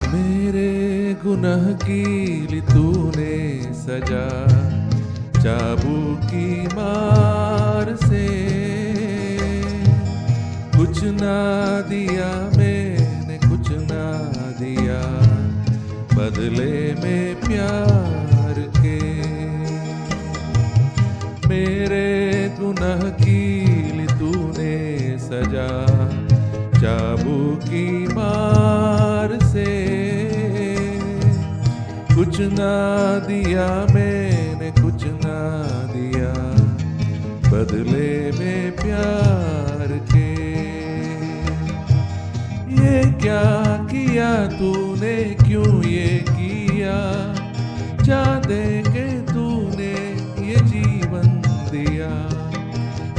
मेरे गुनाह की ली तूने सजा, चाबुक की मार से। कुछ ना दिया मैंने, कुछ ना दिया बदले में प्यार के। मेरे गुनाह की ली तूने सजा, चाबुक की मार से। कुछ ना दिया मैंने, कुछ ना दिया बदले में प्यार के। ये क्या किया तूने, क्यों ये किया, जा दे के तूने ये जीवन दिया।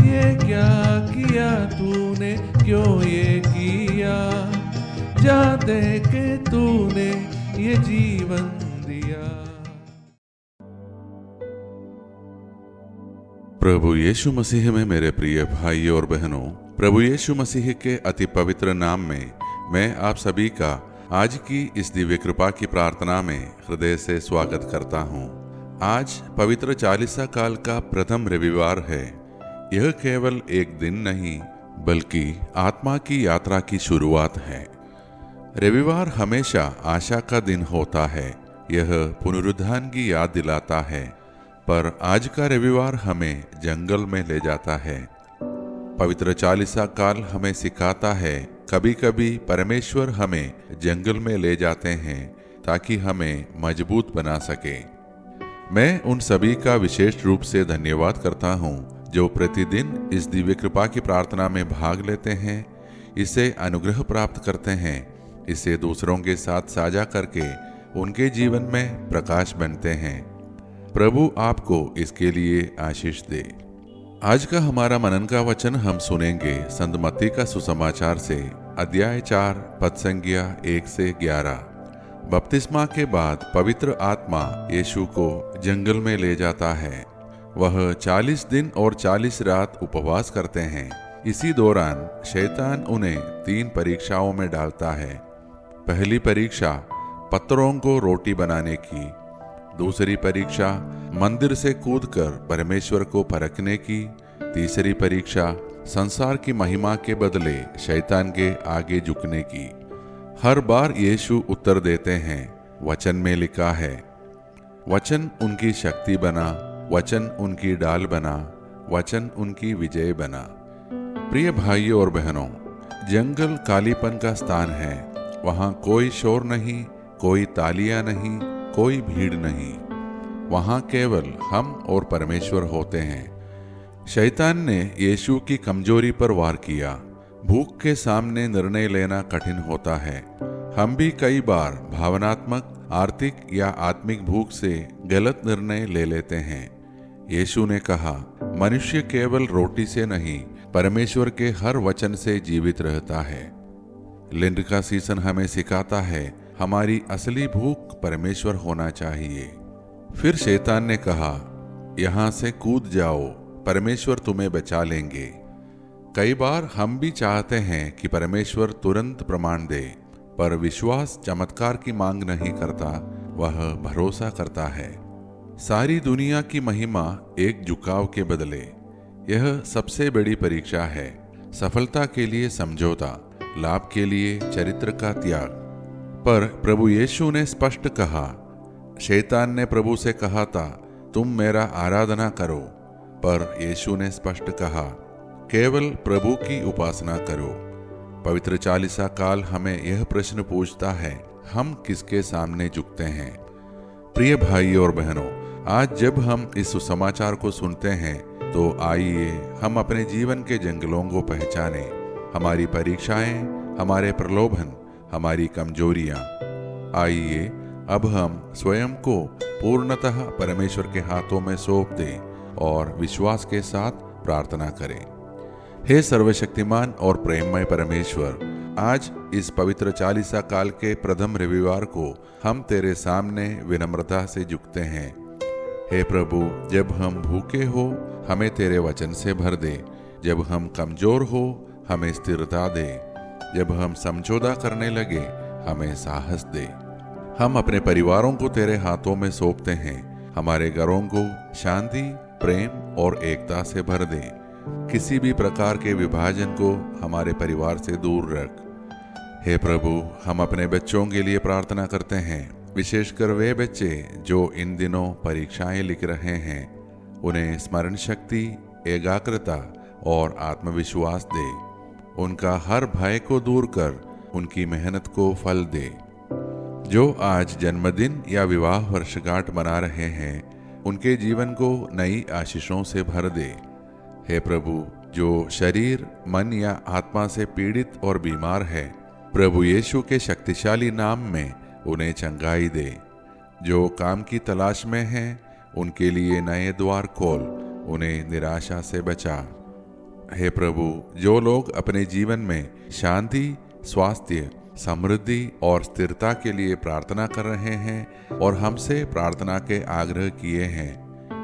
ये क्या किया तूने, क्यों ये किया, जा दे के तूने ये जीवन दिया। प्रभु यीशु मसीह में मेरे प्रिय भाइयों और बहनों, प्रभु यीशु मसीह के अति पवित्र नाम में मैं आप सभी का आज की इस दिव्य कृपा की प्रार्थना में हृदय से स्वागत करता हूँ। आज पवित्र चालीसा काल का प्रथम रविवार है। यह केवल एक दिन नहीं बल्कि आत्मा की यात्रा की शुरुआत है। रविवार हमेशा आशा का दिन होता है, यह पुनरुत्थान की याद दिलाता है। पर आज का रविवार हमें जंगल में ले जाता है। पवित्र चालीसा काल हमें सिखाता है, कभी कभी परमेश्वर हमें जंगल में ले जाते हैं ताकि हमें मजबूत बना सके। मैं उन सभी का विशेष रूप से धन्यवाद करता हूँ जो प्रतिदिन इस दिव्य कृपा की प्रार्थना में भाग लेते हैं, इसे अनुग्रह प्राप्त करते हैं, इसे दूसरों के साथ साझा करके उनके जीवन में प्रकाश बनते हैं। प्रभु आपको इसके लिए आशीष दे। आज का हमारा मनन का वचन हम सुनेंगे संत मत्ती का सुसमाचार से, अध्याय 4 पद संज्ञा 1 से 11। बपतिस्मा के बाद पवित्र आत्मा यीशु को जंगल में ले जाता है। वह 40 दिन और 40 रात उपवास करते हैं। इसी दौरान शैतान उन्हें 3 परीक्षाओं में डालता है। पहली परीक्षा पत्थरों को रोटी बनाने की, दूसरी परीक्षा मंदिर से कूदकर परमेश्वर को परखने की, तीसरी परीक्षा संसार की महिमा के बदले शैतान के आगे झुकने की। हर बार यीशु उत्तर देते हैं, वचन में लिखा है, वचन उनकी शक्ति बना, वचन उनकी ढाल बना, वचन उनकी विजय बना। प्रिय भाइयों और बहनों, जंगल कालीपन का स्थान है। वहाँ कोई शोर नहीं, कोई तालियां नहीं, कोई भीड़ नहीं। वहाँ केवल हम और परमेश्वर होते हैं। शैतान ने यीशु की कमजोरी पर वार किया। भूख के सामने निर्णय लेना कठिन होता है। हम भी कई बार भावनात्मक, आर्थिक या आत्मिक भूख से गलत निर्णय ले लेते हैं। यीशु ने कहा, मनुष्य केवल रोटी से नहीं, परमेश्वर के हर वचन से जीवित रहता है। लेंट का सीजन हमें सिखाता है, हमारी असली भूख परमेश्वर होना चाहिए। फिर शैतान ने कहा, यहाँ से कूद जाओ, परमेश्वर तुम्हें बचा लेंगे। कई बार हम भी चाहते हैं कि परमेश्वर तुरंत प्रमाण दे, पर विश्वास चमत्कार की मांग नहीं करता, वह भरोसा करता है। सारी दुनिया की महिमा एक झुकाव के बदले। यह सबसे बड़ी परीक्षा है। सफलता के लिए समझौता, लाभ के लिए चरित्र का त्याग। पर प्रभु यीशु ने स्पष्ट कहा, शैतान ने प्रभु से कहा था, तुम मेरा आराधना करो, पर यीशु ने स्पष्ट कहा, केवल प्रभु की उपासना करो। पवित्र चालीसा काल हमें यह प्रश्न पूछता है, हम किसके सामने झुकते हैं? प्रिय भाइयों और बहनों, आज जब हम इस सुसमाचार को सुनते हैं तो आइए हम अपने जीवन के जंगलों को पहचाने, हमारी परीक्षाएं, हमारे प्रलोभन, हमारी कमजोरियां। आइए अब हम स्वयं को पूर्णतः परमेश्वर के हाथों में सौंप दें और विश्वास के साथ प्रार्थना करें। हे सर्वशक्तिमान और प्रेममय परमेश्वर, आज इस पवित्र चालीसा काल के प्रथम रविवार को हम तेरे सामने विनम्रता से झुकते हैं। हे प्रभु, जब हम भूखे हो हमें तेरे वचन से भर दे, जब हम कमजोर हो हमें स्थिरता दे, जब हम समझौता करने लगे हमें साहस दे। हम अपने परिवारों को तेरे हाथों में सौंपते हैं। हमारे घरों को शांति, प्रेम और एकता से भर दे। किसी भी प्रकार के विभाजन को हमारे परिवार से दूर रख। हे प्रभु, हम अपने बच्चों के लिए प्रार्थना करते हैं, विशेषकर वे बच्चे जो इन दिनों परीक्षाएं लिख रहे हैं। उन्हें स्मरण शक्ति, एकाग्रता और आत्मविश्वास दे। उनका हर भय को दूर कर उनकी मेहनत को फल दे। जो आज जन्मदिन या विवाह वर्षगांठ मना रहे हैं, उनके जीवन को नई आशीषों से भर दे। हे प्रभु, जो शरीर, मन या आत्मा से पीड़ित और बीमार है, प्रभु यीशु के शक्तिशाली नाम में उन्हें चंगाई दे। जो काम की तलाश में हैं, उनके लिए नए द्वार खोल, उन्हें निराशा से बचा। हे प्रभु, जो लोग अपने जीवन में शांति, स्वास्थ्य, समृद्धि और स्थिरता के लिए प्रार्थना कर रहे हैं और हमसे प्रार्थना के आग्रह किए हैं,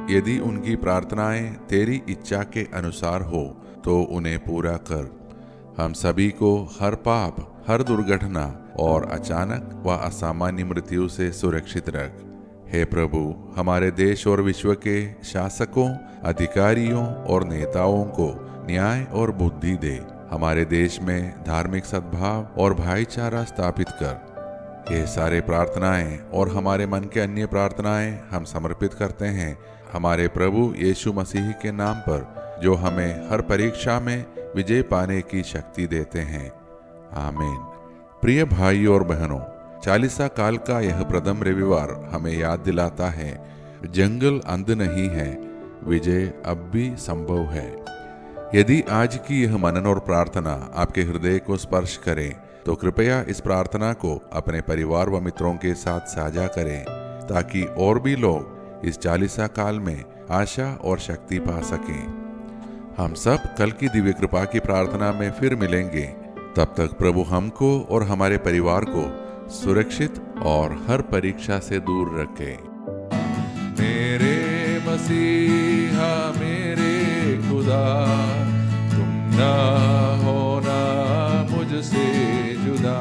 यदि उनकी प्रार्थनाएं तेरी इच्छा के अनुसार हो तो उन्हें पूरा कर। हम सभी को हर पाप, हर दुर्घटना और अचानक व असामान्य मृत्यु से सुरक्षित रख। हे प्रभु, हमारे देश और विश्व के शासकों, अधिकारियों और नेताओं को न्याय और बुद्धि दे। हमारे देश में धार्मिक सद्भाव और भाईचारा स्थापित कर। ये सारे प्रार्थनाएं और हमारे मन के अन्य प्रार्थनाएं हम समर्पित करते हैं हमारे प्रभु यीशु मसीह के नाम पर, जो हमें हर परीक्षा में विजय पाने की शक्ति देते हैं। आमीन। प्रिय भाई और बहनों, चालीसा काल का यह प्रथम रविवार हमें याद दिलाता है, जंगल अंत नहीं है, विजय अब भी संभव है। यदि आज की यह मनन और प्रार्थना आपके हृदय को स्पर्श करे तो कृपया इस प्रार्थना को अपने परिवार व मित्रों के साथ साझा करें, ताकि और भी लोग इस चालीसा काल में आशा और शक्ति पा सकें। हम सब कल की दिव्य कृपा की प्रार्थना में फिर मिलेंगे। तब तक प्रभु हमको और हमारे परिवार को सुरक्षित और हर परीक्षा से दूर रखे। मेरे मसीहा, मेरे खुदा, तुम ना होना मुझसे जुदा।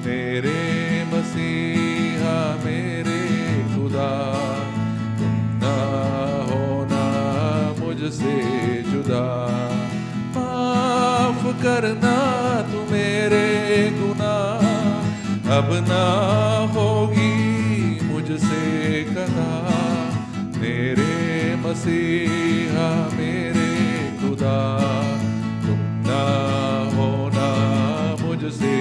मेरे मसीहा, मेरे खुदा, तुम ना होना मुझसे जुदा। माफ करना तू मेरे गुनाह, अब ना होगी मुझसे कदा। मेरे मसीहा, मेरे खुदा, तुम ना होना मुझसे